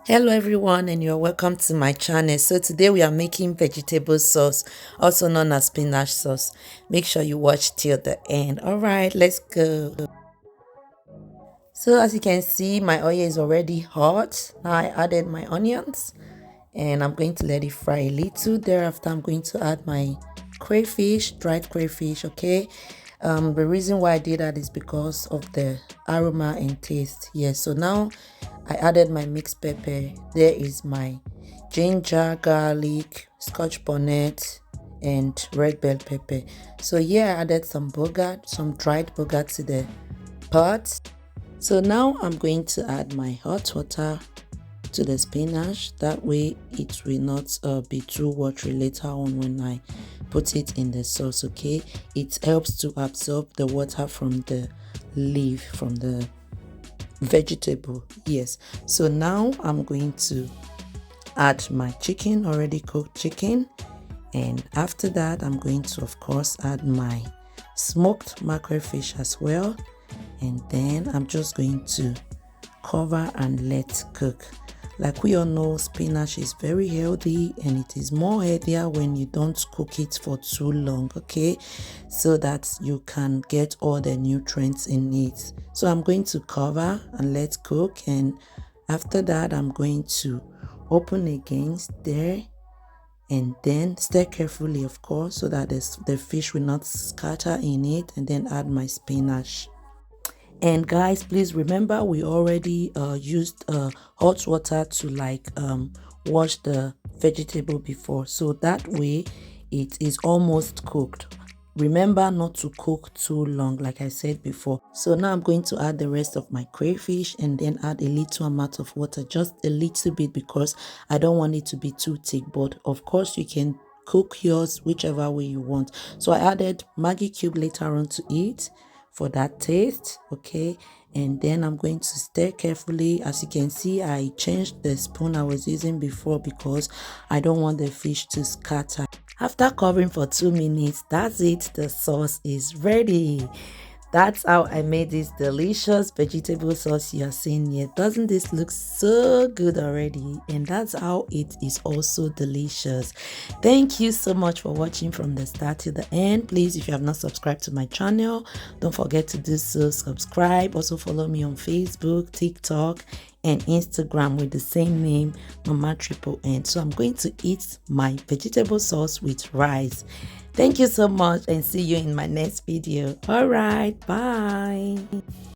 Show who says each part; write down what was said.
Speaker 1: Hello everyone, and you're welcome to my channel. So today we are making vegetable sauce, also known as spinach sauce. Make sure you watch till the end. All right, let's go. So as you can see, my oil is already hot. Now I added my onions and I'm going to let it fry a little. Thereafter I'm going to add my crayfish, dried crayfish. Okay, the reason why I did that is because of the aroma and taste. Yes, so now I added my mixed pepper. There is my ginger, garlic, Scotch bonnet, and red bell pepper. So here I added some boga, some dried boga to the pot. So now I'm going to add my hot water to the spinach. That way it will not be too watery later on when I put it in the sauce. Okay, it helps to absorb the water from the leaf, from the vegetable. Yes, so now I'm going to add my chicken, already cooked chicken, and after that I'm going to of course add my smoked mackerel fish as well, and then I'm just going to cover and let cook. Like we all know, spinach is very healthy and it is more healthier when you don't cook it for too long, okay, so that you can get all the nutrients in it. So I'm going to cover and let cook, and after that I'm going to open again, stir, and then stir carefully, of course, so that the fish will not scatter in it, and then add my spinach. And guys, please remember we already used hot water to wash the vegetable before, so that way it is almost cooked. Remember not to cook too long, like I said before. So now I'm going to add the rest of my crayfish and then add a little amount of water, just a little bit, because I don't want it to be too thick. But of course you can cook yours whichever way you want. So I added Maggi cube later on to it for that taste, okay, and then I'm going to stir carefully. As you can see, I changed the spoon I was using before because I don't want the fish to scatter. After covering for 2 minutes, that's it, the sauce is ready. That's how I made this delicious vegetable sauce you are seeing here. Doesn't this look so good already? And that's how it is also delicious. Thank you so much for watching from the start to the end. Please, if you have not subscribed to my channel, don't forget to do so. Subscribe. Also follow me on Facebook, TikTok, and Instagram with the same name, Mama Triple N. So I'm going to eat my vegetable sauce with rice. Thank you so much and see you in my next video. All right, bye.